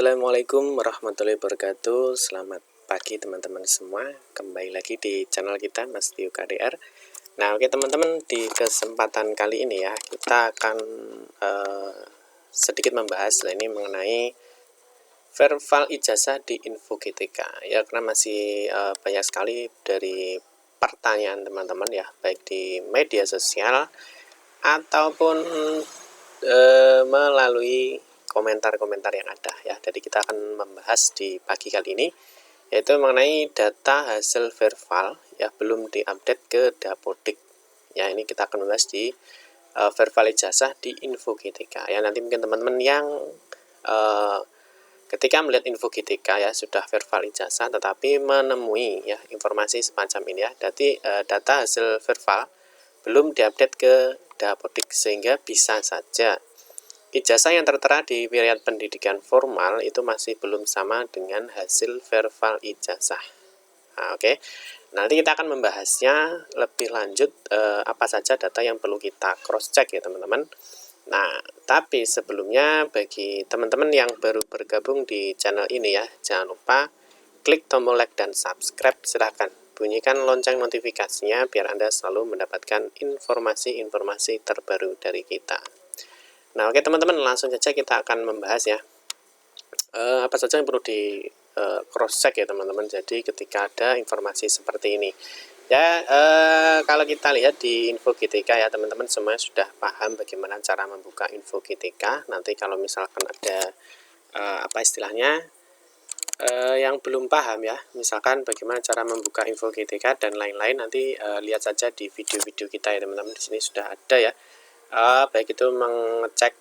Assalamualaikum warahmatullahi wabarakatuh. Selamat pagi teman-teman semua. Kembali lagi di channel kita Mas Tio KDR. Nah, oke teman-teman, di kesempatan kali ini ya kita akan sedikit membahas ini mengenai verbal ijazah di Info GTK ya, karena masih banyak sekali dari pertanyaan teman-teman ya, baik di media sosial ataupun melalui komentar-komentar yang ada ya. Jadi kita akan membahas di pagi kali ini yaitu mengenai data hasil verbal ya belum diupdate ke Dapodik. Ya, ini kita akan membahas di verbal ijazah di Info GTK ya. Nanti mungkin teman-teman yang ketika melihat Info GTK ya sudah verbal ijazah tetapi menemui ya informasi semacam ini ya. Jadi data hasil verbal belum diupdate ke Dapodik, sehingga bisa saja ijazah yang tertera di riwayat pendidikan formal itu masih belum sama dengan hasil verbal ijazah. Nah, oke. Nanti kita akan membahasnya lebih lanjut apa saja data yang perlu kita cross check ya teman-teman. Nah, tapi sebelumnya bagi teman-teman yang baru bergabung di channel ini ya, jangan lupa klik tombol like dan subscribe, silahkan bunyikan lonceng notifikasinya biar Anda selalu mendapatkan informasi-informasi terbaru dari kita. Nah, oke teman-teman, langsung saja kita akan membahas ya apa saja yang perlu di cross check ya teman-teman. Jadi ketika ada informasi seperti ini ya, kalau kita lihat di Info GTK ya teman-teman, semuanya sudah paham bagaimana cara membuka Info GTK. Nanti kalau misalkan ada apa istilahnya yang belum paham ya, misalkan bagaimana cara membuka Info GTK dan lain-lain, nanti lihat saja di video-video kita ya teman-teman. Di sini sudah ada ya, baik itu mengecek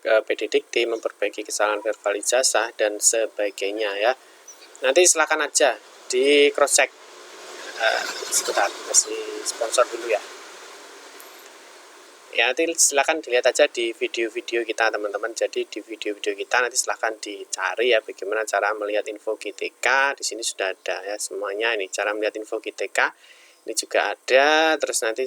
PD Dikti, memperbaiki kesalahan verbal ijazah dan sebagainya ya. Nanti silakan aja di cross check. Sebentar, kasih sponsor dulu ya. Ya, nanti silahkan dilihat aja di video-video kita teman-teman. Jadi di video-video kita nanti silahkan dicari ya bagaimana cara melihat Info GTK. Di sini sudah ada ya semuanya, ini cara melihat Info GTK. Ini juga ada, terus nanti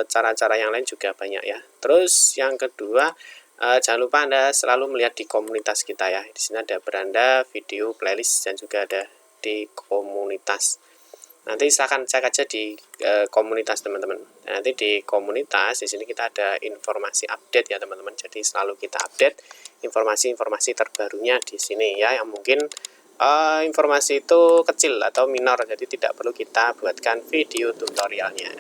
cara-cara yang lain juga banyak ya. Terus yang kedua, jangan lupa Anda selalu melihat di komunitas kita ya. Di sini ada beranda, video, playlist, dan juga ada di komunitas. Nanti silahkan cek aja di komunitas teman-teman. Nanti di komunitas di sini kita ada informasi update ya teman-teman. Jadi selalu kita update informasi-informasi terbarunya di sini ya, yang mungkin informasi itu kecil atau minor, jadi tidak perlu kita buatkan video tutorialnya.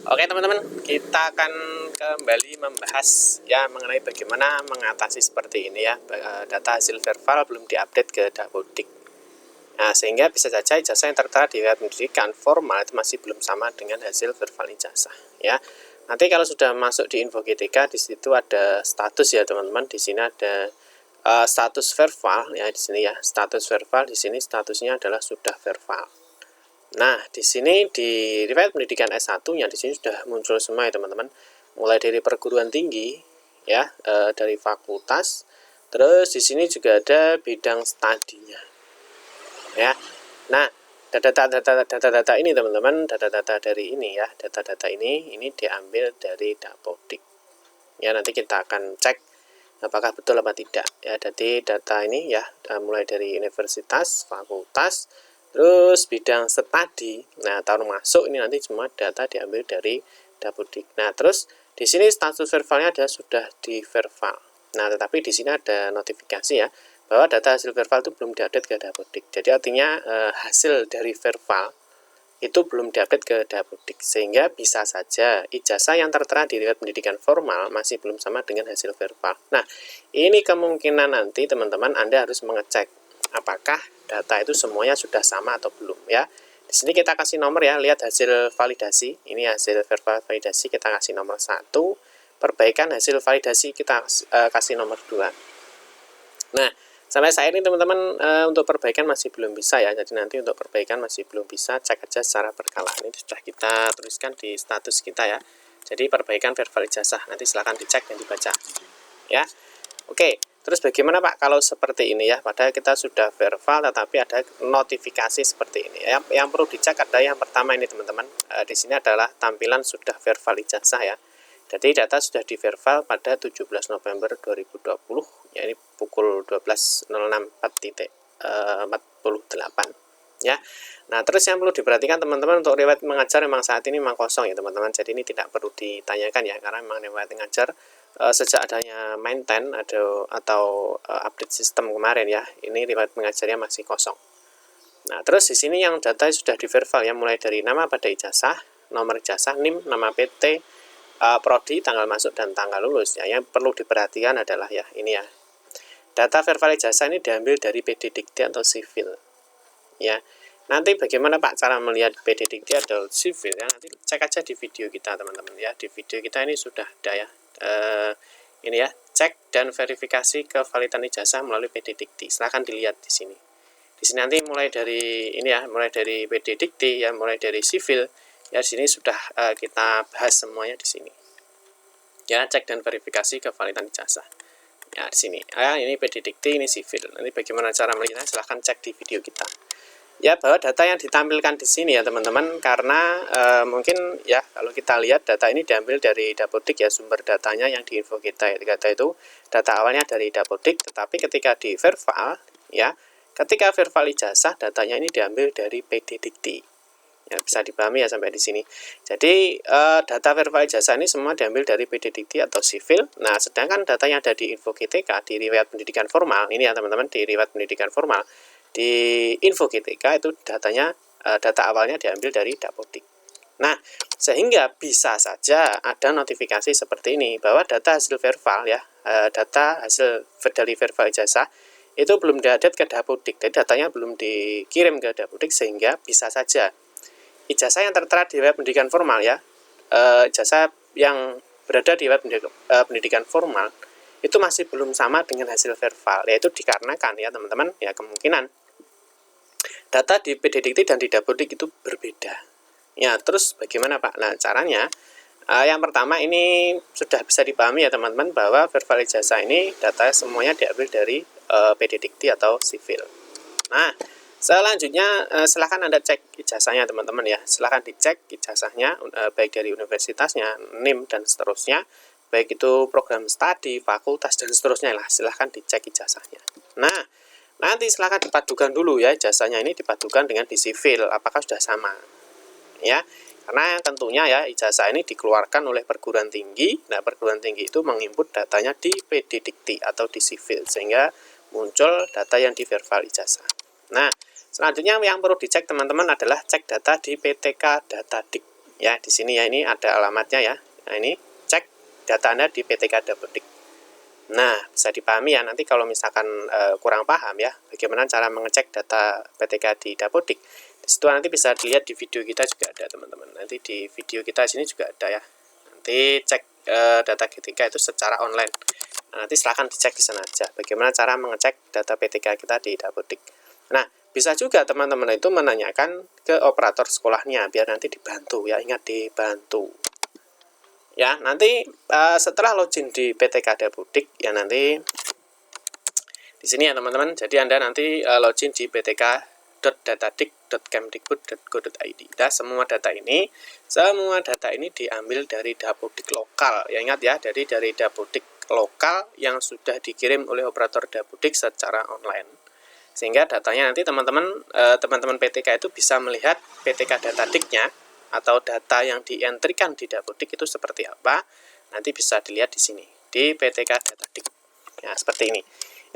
Oke teman-teman, kita akan kembali membahas ya mengenai bagaimana mengatasi seperti ini ya, data hasil verbal belum diupdate ke Dapodik. Nah, sehingga bisa saja ijazah yang tertera di riwayat pendidikan formal itu masih belum sama dengan hasil verbal ijazah ya. Nanti kalau sudah masuk di Info GTK, di situ ada status ya teman-teman. Di sini ada status verbal ya, di sini ya status verbal. Di sini statusnya adalah sudah verbal. Nah, di sini di riwayat pendidikan S1 yang di sini sudah muncul semua ya teman-teman. Mulai dari perguruan tinggi ya, dari fakultas. Terus di sini juga ada bidang studinya. Ya, nah data-data ini teman-teman, data-data dari ini ya, data-data ini diambil dari Dapodik. Ya, nanti kita akan cek apakah betul apa tidak ya. Jadi data ini ya mulai dari universitas, fakultas, terus bidang studi. Nah, tahun masuk ini nanti semua data diambil dari Dapodik. Nah, terus di sini status verbalnya ada sudah di verbal. Nah, tetapi di sini ada notifikasi ya, bahwa data hasil verbal itu belum diupdate ke Dapodik. Jadi artinya hasil dari verbal itu belum diupdate ke Dapodik, sehingga bisa saja ijazah yang tertera di riwayat pendidikan formal masih belum sama dengan hasil verbal. Nah, ini kemungkinan nanti teman-teman Anda harus mengecek apakah data itu semuanya sudah sama atau belum ya. Di sini kita kasih nomor ya, lihat hasil validasi. Ini hasil verbal validasi, kita kasih nomor 1. Perbaikan hasil validasi kita kasih nomor 2. Nah, sampai saat ini teman-teman untuk perbaikan masih belum bisa ya. Jadi nanti untuk perbaikan masih belum bisa, cek aja secara berkala. Ini sudah kita tuliskan di status kita ya. Jadi perbaikan verbal ijazah, nanti silahkan dicek dan dibaca ya. Oke, terus bagaimana Pak kalau seperti ini ya, padahal kita sudah verbal tetapi ada notifikasi seperti ini ya. Yang perlu dicek ada yang pertama ini teman-teman, di sini adalah tampilan sudah verbal ijazah ya. Jadi data sudah diverval pada 17 November 2020, ya ini pukul 12.06.48 ya. Nah, terus yang perlu diperhatikan teman-teman, untuk riwayat mengajar memang saat ini memang kosong ya teman-teman. Jadi ini tidak perlu ditanyakan ya, karena memang riwayat mengajar sejak adanya maintain atau update sistem kemarin ya, ini riwayat mengajarnya masih kosong. Nah, terus di sini yang data sudah diverval ya, mulai dari nama pada ijazah, nomor ijazah, NIM, nama PT, prodi, tanggal masuk dan tanggal lulus ya. Yang perlu diperhatikan adalah ya ini ya, data verbal ijazah ini diambil dari PD Dikti atau sivil ya. Nanti bagaimana Pak cara melihat PD Dikti atau sivil ya, nanti cek aja di video kita teman-teman ya. Di video kita ini sudah ada ya, ini ya, cek dan verifikasi kevalidan ijazah melalui PD Dikti. Silahkan dilihat di sini. Di sini nanti mulai dari ini ya, mulai dari PD Dikti ya, mulai dari sivil ya, di sini sudah kita bahas semuanya di sini ya. Cek dan verifikasi kevalidan ijazah ya, di sini ya, ini PD Dikti, ini sivil. Nanti bagaimana cara melihatnya, silahkan cek di video kita ya, bahwa data yang ditampilkan di sini ya teman-teman, karena mungkin ya kalau kita lihat data ini diambil dari Dapodik ya, sumber datanya yang di info kita itu data awalnya dari Dapodik, tetapi ketika di verbal ya, ketika verbal ijazah datanya ini diambil dari PD Dikti ya, bisa dipahami ya sampai di sini. Jadi data verbal ijazah ini semua diambil dari PD Dikti atau sivil. Nah, sedangkan data yang ada di info GTK di riwayat pendidikan formal ini ya teman-teman, di riwayat pendidikan formal di info GTK itu datanya, data awalnya diambil dari Dapodik. Nah, sehingga bisa saja ada notifikasi seperti ini bahwa data hasil verbal ya, data hasil dari verbal ijazah itu belum diupdate ke Dapodik, jadi datanya belum dikirim ke Dapodik, sehingga bisa saja ijazah yang tertera di riwayat pendidikan formal ya, ijazah yang berada di riwayat pendidikan formal itu masih belum sama dengan hasil verbal, yaitu dikarenakan ya teman-teman ya, kemungkinan data di PD Dikti dan di Dapodik itu berbeda ya. Terus bagaimana Pak? Nah, caranya yang pertama ini sudah bisa dipahami ya teman-teman, bahwa verbal ijazah ini data semuanya diambil dari PD Dikti atau sivil. Nah, selanjutnya silahkan Anda cek ijazahnya teman-teman ya, silahkan dicek ijazahnya baik dari universitasnya, NIM dan seterusnya, baik itu program studi, fakultas dan seterusnya lah, silahkan dicek ijazahnya. Nah, nanti silahkan dipadukan dulu ya, ijazahnya ini dipadukan dengan di sivil, apakah sudah sama ya, karena tentunya ya ijazah ini dikeluarkan oleh perguruan tinggi. Nah, perguruan tinggi itu menginput datanya di PD Dikti atau di sivil, sehingga muncul data yang di verbal ijazah. Nah, selanjutnya yang perlu dicek teman-teman adalah cek data di PTK Datadik ya. Di sini ya, ini ada alamatnya ya. Nah, ini cek data Anda di PTK Dapodik. Nah, bisa dipahami ya, nanti kalau misalkan kurang paham ya, bagaimana cara mengecek data PTK di Dapodik, di situ nanti bisa dilihat di video kita juga ada teman-teman. Nanti di video kita sini juga ada ya. Nanti cek data GTK itu secara online. Nah, nanti silahkan dicek di sana aja, bagaimana cara mengecek data PTK kita di Dapodik. Nah, bisa juga teman-teman itu menanyakan ke operator sekolahnya, biar nanti dibantu ya, ingat dibantu. Ya, nanti setelah login di PTK Dapodik ya, nanti di sini ya teman-teman. Jadi Anda nanti login di ptk.datadik.kemdikbud.go.id. Nah, semua data ini diambil dari Dapodik lokal. Ya, ingat ya, dari Dapodik lokal yang sudah dikirim oleh operator Dapodik secara online. Sehingga datanya nanti teman-teman PTK itu bisa melihat PTK Datadiknya atau data yang dientrikan di Dapodik itu seperti apa, nanti bisa dilihat di sini di PTK Datadik. Ya, seperti ini.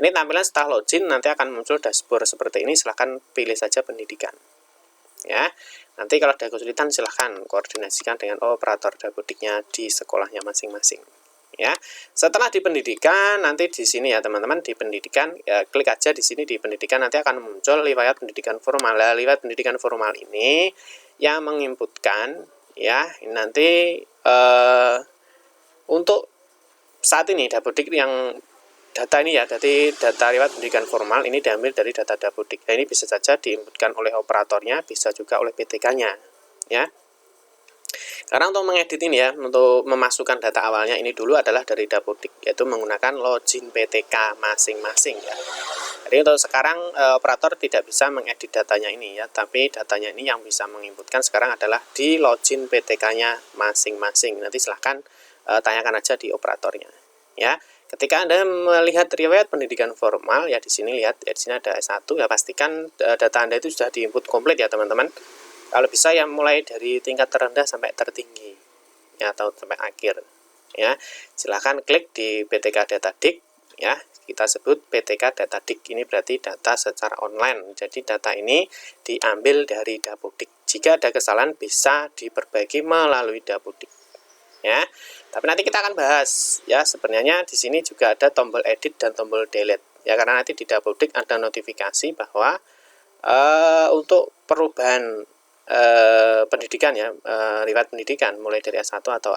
Ini tampilan setelah login, nanti akan muncul dashboard seperti ini. Silahkan pilih saja pendidikan. Ya, nanti kalau ada kesulitan silahkan koordinasikan dengan operator Dapodiknya di sekolahnya masing-masing. Ya, setelah di pendidikan, nanti di sini ya teman-teman, di pendidikan ya, klik aja di sini di pendidikan, nanti akan muncul riwayat pendidikan formal. Riwayat pendidikan formal ini yang menginputkan ya, nanti untuk saat ini Dapodik yang data ini ya, jadi data riwayat pendidikan formal ini diambil dari data Dapodik. Nah, ini bisa saja diinputkan oleh operatornya, bisa juga oleh PTK-nya ya. Karena untuk mengedit ini ya, untuk memasukkan data awalnya ini dulu adalah dari Dapodik, yaitu menggunakan login PTK masing-masing ya. Jadi untuk sekarang operator tidak bisa mengedit datanya ini ya, tapi datanya ini yang bisa menginputkan sekarang adalah di login PTK-nya masing-masing. Nanti silahkan tanyakan aja di operatornya. Ya, ketika Anda melihat riwayat pendidikan formal, ya di sini lihat, ya di sini ada S1, ya pastikan data Anda itu sudah diinput komplit ya teman-teman. Kalau bisa ya mulai dari tingkat terendah sampai tertinggi, ya atau sampai akhir. Ya, silahkan klik di PTK Data Dik, ya kita sebut PTK Data Dik, ini berarti data secara online. Jadi data ini diambil dari Dapodik. Jika ada kesalahan bisa diperbaiki melalui Dapodik. Ya, tapi nanti kita akan bahas ya, sebenarnya di sini juga ada tombol edit dan tombol delete ya, karena nanti di Dapodik ada notifikasi bahwa untuk perubahan pendidikan ya, riwayat pendidikan mulai dari S1 atau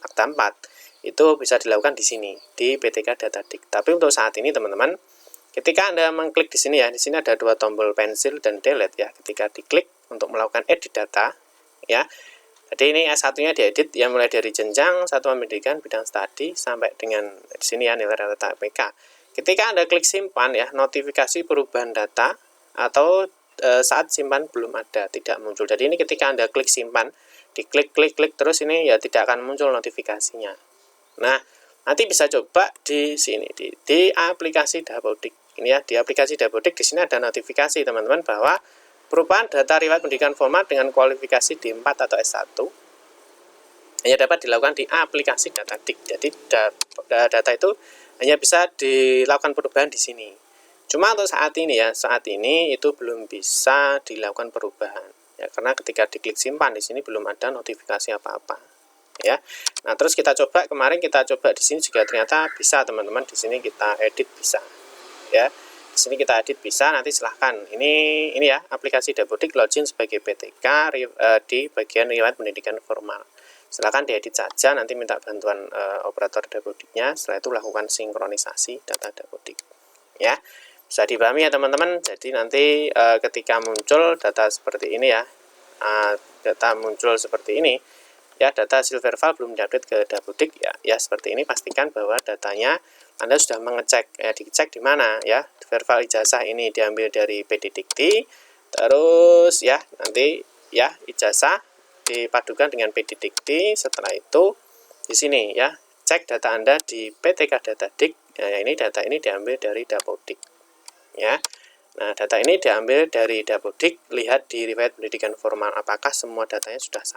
Akta 4 itu bisa dilakukan di sini di PTK Data Dik. Tapi untuk saat ini teman-teman, ketika Anda mengklik di sini ya, di sini ada dua tombol pensil dan delete ya. Ketika diklik untuk melakukan edit data ya. Jadi ini S1-nya diedit ya, mulai dari jenjang satuan pendidikan bidang studi sampai dengan di sini ya nilai data APK. Ketika Anda klik simpan ya, notifikasi perubahan data atau saat simpan belum ada, tidak muncul. Jadi ini ketika Anda klik simpan, diklik terus ini ya tidak akan muncul notifikasinya. Nah, nanti bisa coba di sini di aplikasi Dapodik. Ini ya, di aplikasi Dapodik di sini ada notifikasi teman-teman bahwa perubahan data riwayat pendidikan formal dengan kualifikasi D4 atau S1 hanya dapat dilakukan di aplikasi Data Dik. Jadi data itu hanya bisa dilakukan perubahan di sini. Cuma untuk saat ini ya, saat ini itu belum bisa dilakukan perubahan. Ya, karena ketika diklik simpan di sini belum ada notifikasi apa-apa. Ya. Nah, terus kita coba, kemarin kita coba di sini juga ternyata bisa teman-teman, di sini kita edit bisa. Ya. Di sini kita edit bisa, nanti silahkan. Ini ya, aplikasi Dapodik login sebagai PTK di bagian riwayat pendidikan formal. Silahkan diedit saja, nanti minta bantuan operator Dapodiknya. Setelah itu lakukan sinkronisasi data Dapodik. Ya, bisa dipahami ya teman-teman. Jadi nanti ketika muncul data seperti ini ya, data muncul seperti ini. Ya, data hasil verbal belum diupdate ke Dapodik ya seperti ini, pastikan bahwa datanya Anda sudah mengecek ya, dicek di mana ya, verbal ijazah ini diambil dari PD Dikti, terus ya nanti ya ijazah dipadukan dengan PD Dikti. Setelah itu di sini ya cek data Anda di PTK Data Dik. Ya, ini data ini diambil dari Dapodik ya. Nah, data ini diambil dari Dapodik, lihat di riwayat pendidikan formal apakah semua datanya sudah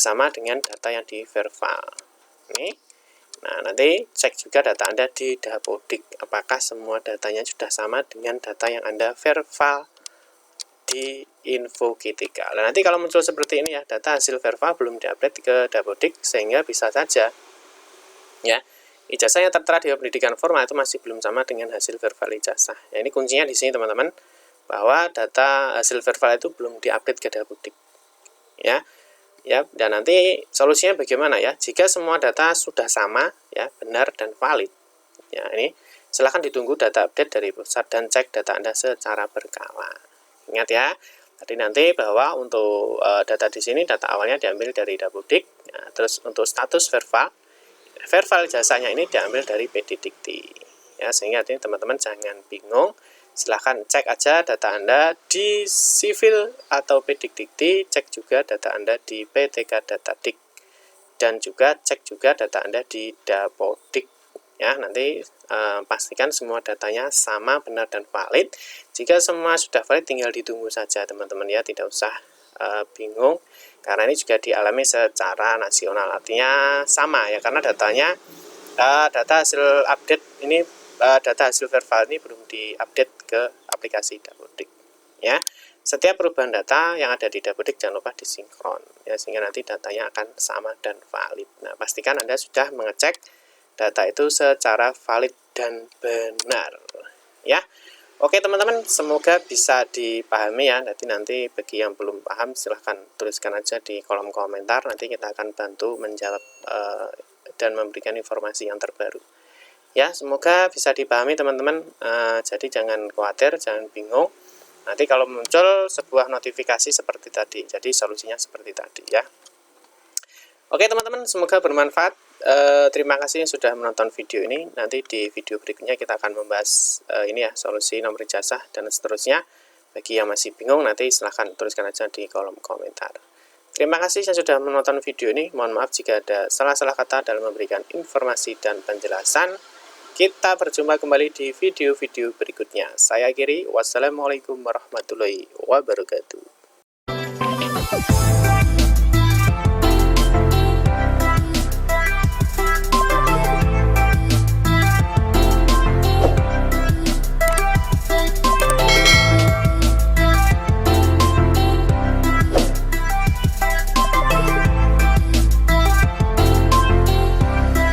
sama dengan data yang di verbal. Ini. Nah, nanti cek juga data Anda di Dapodik, apakah semua datanya sudah sama dengan data yang Anda verbal di InfoKitika. Nah, nanti kalau muncul seperti ini ya, data hasil verbal belum diupdate ke Dapodik, sehingga bisa saja ya, ijazah yang tertera di pendidikan formal itu masih belum sama dengan hasil verbal ijazah. Ya, ini kuncinya di sini teman-teman, bahwa data hasil verbal itu belum diupdate ke Dapodik. Ya, dan nanti solusinya bagaimana ya? Jika semua data sudah sama ya, benar dan valid. Ya, ini silakan ditunggu data update dari pusat dan cek data Anda secara berkala. Ingat ya, tadi nanti bahwa untuk data di sini data awalnya diambil dari Dapodik. Ya, terus untuk status verbal jasanya ini diambil dari PD Dikti. Ya, sehingga ini teman-teman jangan bingung. Silahkan cek aja data Anda di Sivil atau PD Dikti, cek juga data Anda di PTK Data Dik, dan juga cek juga data Anda di Dapodik. Ya, nanti pastikan semua datanya sama, benar, dan valid. Jika semua sudah valid, tinggal ditunggu saja teman-teman ya, tidak usah bingung, karena ini juga dialami secara nasional, artinya sama ya, karena datanya data hasil update ini, data hasil verbal ini belum diupdate ke aplikasi Dapodik ya. Setiap perubahan data yang ada di Dapodik jangan lupa disinkron ya, sehingga nanti datanya akan sama dan valid. Nah, pastikan Anda sudah mengecek data itu secara valid dan benar ya. Oke teman-teman, semoga bisa dipahami ya. Nanti bagi yang belum paham silahkan tuliskan aja di kolom komentar, nanti kita akan bantu menjawab dan memberikan informasi yang terbaru. Ya, semoga bisa dipahami teman-teman. Jadi jangan khawatir, jangan bingung. Nanti kalau muncul sebuah notifikasi seperti tadi, jadi solusinya seperti tadi ya. Oke teman-teman, semoga bermanfaat. Terima kasih yang sudah menonton video ini. Nanti di video berikutnya kita akan membahas ini ya, solusi nomor ijazah dan seterusnya. Bagi yang masih bingung, nanti silahkan tuliskan aja di kolom komentar. Terima kasih yang sudah menonton video ini. Mohon maaf jika ada salah-salah kata dalam memberikan informasi dan penjelasan. Kita berjumpa kembali di video-video berikutnya. Saya akhiri. Wassalamualaikum warahmatullahi wabarakatuh.